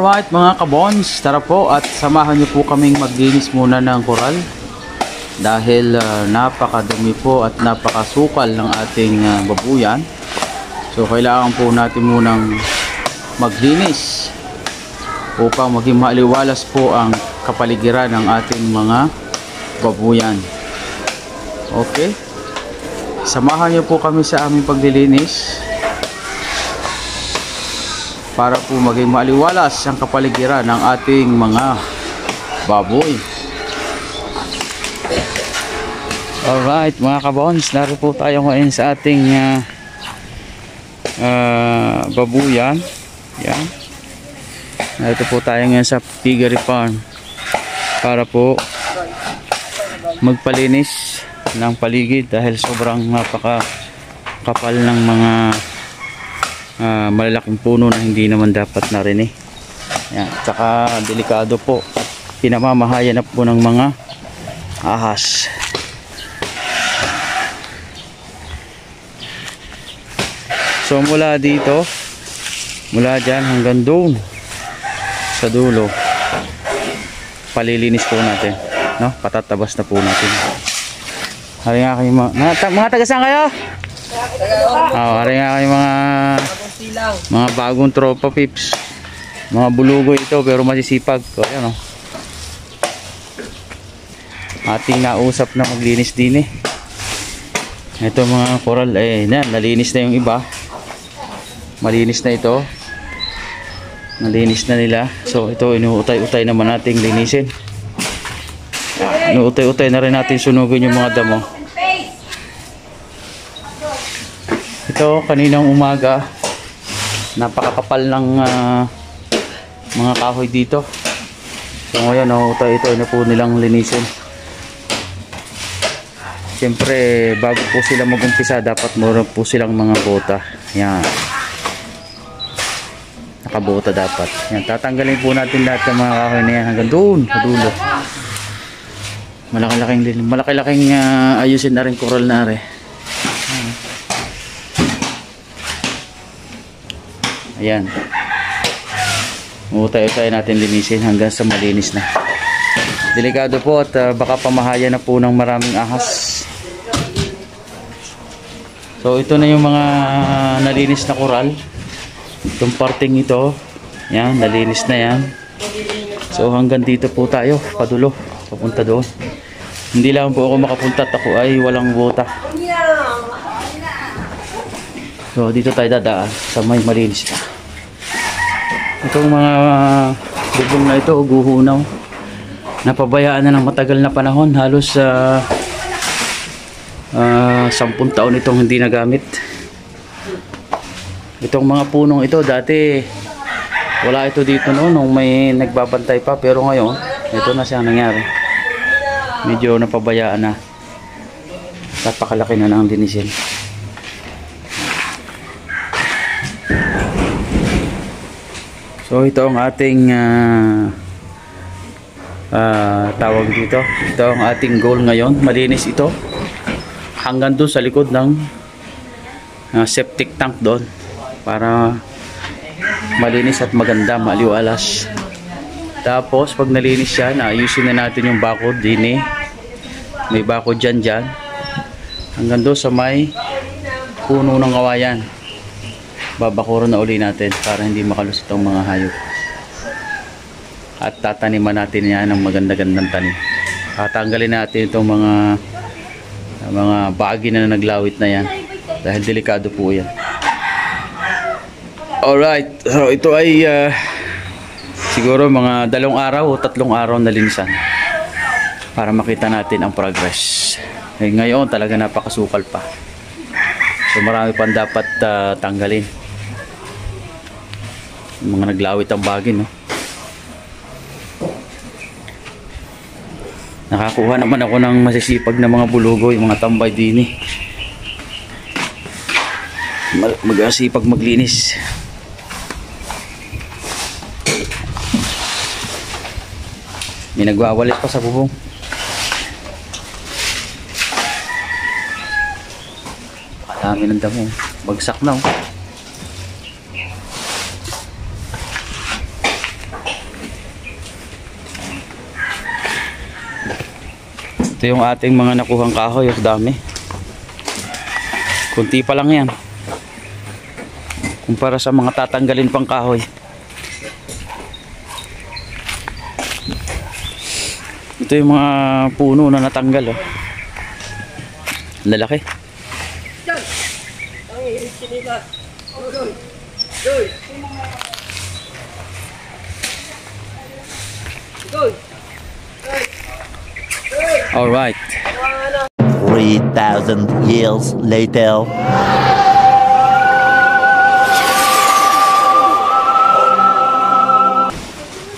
Alright mga kabons, tara po at samahan niyo po kaming maglinis muna ng koral dahil napakadumi po at napakasukal ng ating babuyan. So kailangan po natin munang maglinis upang maging maaliwalas po ang kapaligiran ng ating mga babuyan. Okay, samahan niyo po kami sa aming paglilinis para po maging maaliwalas ang kapaligiran ng ating mga baboy. Alright mga kabons, narito po tayo ngayon sa ating babuyan. Yan. Narito po tayo ngayon sa piggery farm para po magpalinis ng paligid dahil sobrang napakakapal ng mga malalaking puno na hindi naman dapat narinig. Yan, tsaka delikado po at pinamamahayan na po ng mga ahas. So mula dito, mula dyan hanggang doon sa dulo, palilinis po natin, no? Patatabas na po natin. Hari nga kayo mga taga-saan kayo? Hari nga kayo mga bagong tropa pips, mga bulugo ito pero masisipag. So ayan, ating nausap na maglinis din ito mga coral nalinis na yung iba, malinis na ito, nalinis na nila. So ito inuutay-utay naman nating linisin, inuutay-utay na rin natin sunugin yung mga damo. Ito kaninang umaga napakakapal ng mga kahoy dito. So ngayon ito na po nilang linisin. Siyempre bago po sila mag-umpisa dapat meron po silang mga bota. Yan, nakabota dapat. Yan, tatanggalin po natin lahat ng mga kahoy na yan hanggang doon sa dulo. Malaki-laking ayusin na rin coral na rin. Ayan, utay-utay natin linisin hanggang sa malinis na. Delikado po at baka pamahayan na po ng maraming ahas. So ito na yung mga nalinis na coral. Itong parting ito, yan, nalinis na yan. So hanggang dito po tayo, padulo, papunta doon. Hindi lang po ako makapunta at ako ay walang bota. So dito tayo dadaan sa may malinis na. Itong mga bubong na ito, guhunaw, napabayaan na ng matagal na panahon. Halos 10 taon itong hindi nagamit. Itong mga punong ito dati wala ito dito nung may nagbabantay pa, pero ngayon ito na siyang nangyari. Medyo napabayaan na, napakalaki na ng linisin. So ito ang ating tawag dito. Ito ang ating goal ngayon. Malinis ito hanggang doon sa likod ng septic tank doon para malinis at maganda, maliwalas. Tapos pag nalinis yan, ayusin na natin yung bakod din may bakod dyan hanggang doon sa may puno ng kawayan. Babakuran na uli natin para hindi makalus itong mga hayop. At tataniman natin yan ng maganda-gandang tanim. Tatanggalin natin itong mga bagi na naglawit na yan dahil delikado po yan. Alright, so ito ay siguro mga 2 araw o 3 araw na linisan para makita natin ang progress. Ngayon talaga napakasukal pa. So marami pang dapat tanggalin. Mga naglawit ang bagin, Nakakuha naman ako ng masisipag na mga bulugo, yung mga tambay din mag-asipag maglinis. May nagwawalit pa sa bubong. Dami ng damo, bagsak na Ito yung ating mga nakuhang kahoy. Ang dami. Kunti pa lang yan. Kumpara sa mga tatanggalin pang kahoy. Ito yung mga puno na natanggal. Oh. Lalaki. All right. 3,000 years later.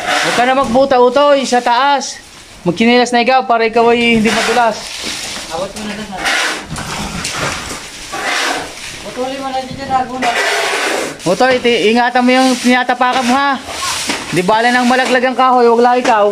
Huwag ka na magbuta utoy sa taas. Magkinilas na ikaw para ikaw ay hindi madulas. Awat mo na na. Utoy mo na dito na guna. Utoy, ingatan mo yung tinatapakan mo ha. Di bala nang malaglag ang kahoy, huwag lang ikaw.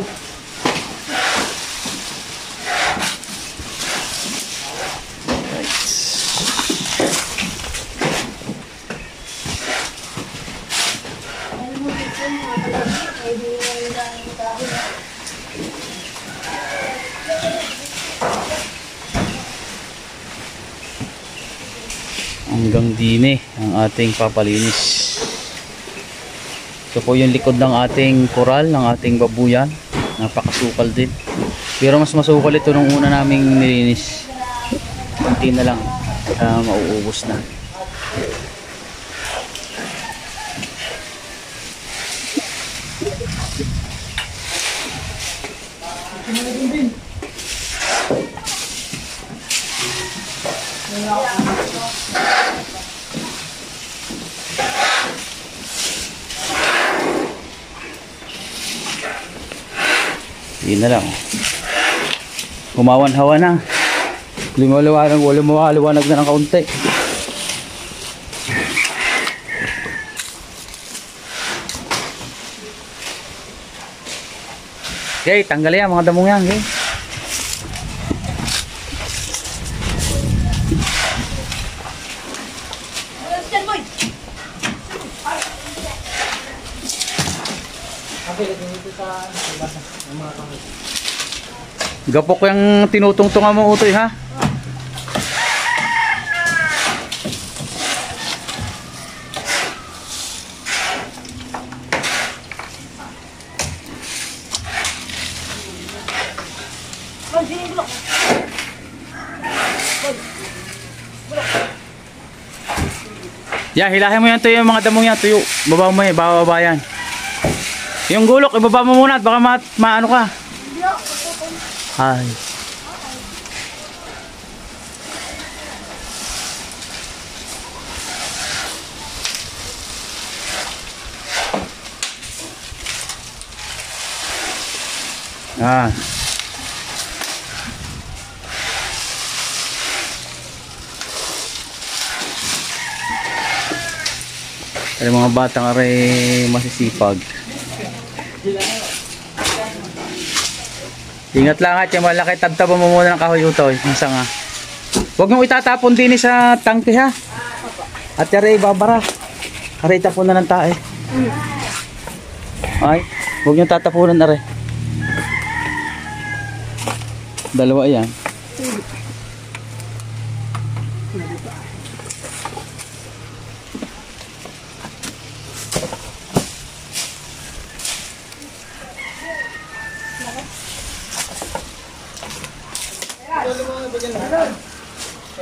Hanggang dine ang ating papalinis. Ito po yung likod ng ating koral, ng ating babuyan. Napakasukal din. Pero mas masukal ito nung una naming nilinis. Kunti na lang. Mauubos na. Yun na lang. Humawan-hawa na. Lumaliwanag na ng kaunti. Okay, tanggalin yan mga damong yan. Okay. Gapok yung tinutungtungan mo utoy ha. Yeah, hilahin mo yan tuyo, yung mga damong yan tuyo. Baba mo yan, baba yan. Yung gulok, ibaba mo muna at baka maano ka. Ay. Ah. Ay mga batang aray masisipag. Ingat lang at yung malaki, tabtaban mo muna ng kahoy utoy. Masa nga. Huwag mong itatapon din sa tangke ha. At yari ibabara. Aray tapon na ng tae. Ay, huwag nyo tatapunan aray. Dalawa yan.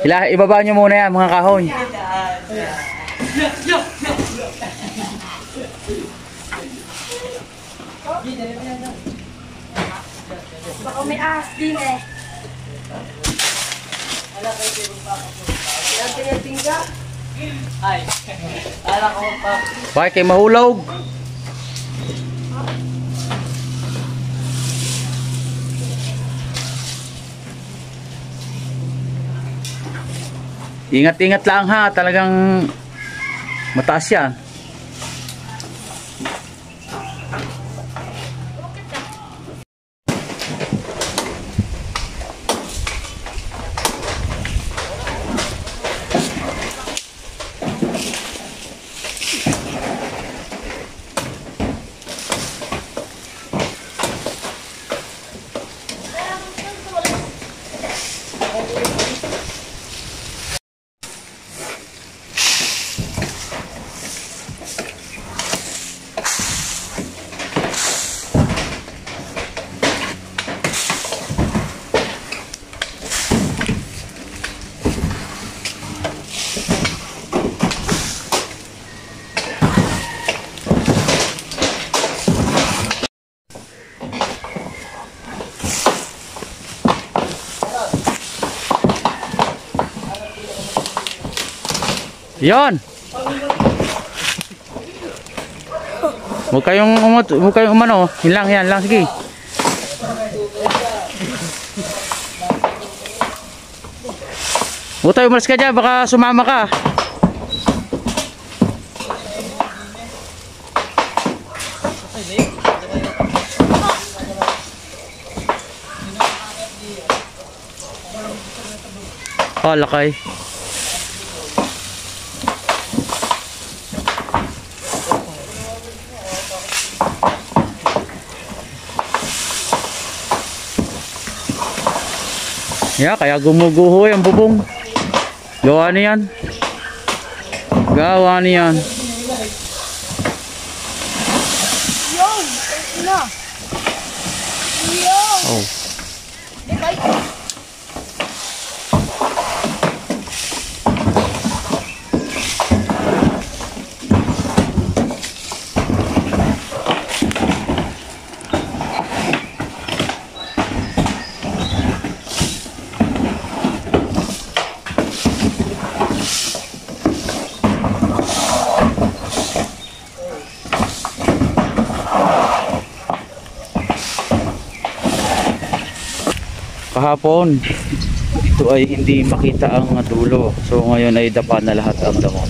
Ibaba nyo muna yan mga kahoy. Baka may ahas din eh. Bakit kayo mahulog? Ingat-ingat lang ha, talagang mataas yan. Yon. Huwag kayong umano. Yan lang, sige. Huwag tayo umalis ka dyan, baka sumama ka. Oh, lakay. Kaya gumuguho yung bubong. Gawa niyan. Yun! Ina! Yun! Oh. Kahapon ito ay hindi makita ang dulo, so ngayon ay dapa na lahat ang damo.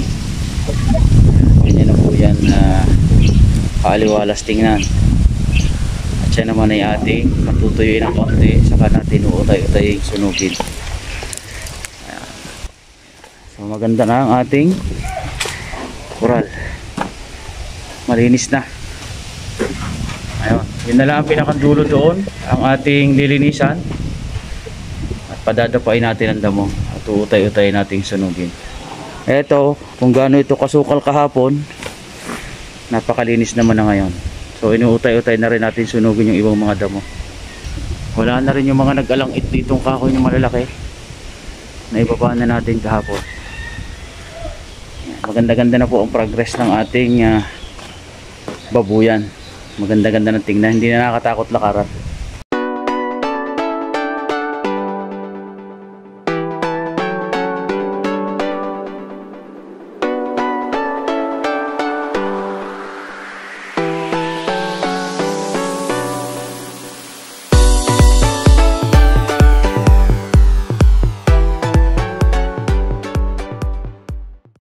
Ganyan na po yan na kaaliwalas tingnan. At siya naman ay ating matutuyuin ng konti, saka natin uutay-utay sunugin. Ayan. So maganda na ang ating coral, malinis na. Ayun, yun na lang ang pinakadulo doon, ang ating lilinisan. Padadapain natin ang damo at uutay-utay nating sunugin. Eto, kung gaano ito kasukal kahapon, napakalinis naman na ngayon. So inuutay-utay na rin natin sunugin yung ibang mga damo. Wala na rin yung mga nag-alangit ditong kahoy na malalaki na ibaba na natin kahapon. Maganda-ganda na po ang progress ng ating babuyan. Maganda-ganda na tingnan, hindi na nakatakot lakaran.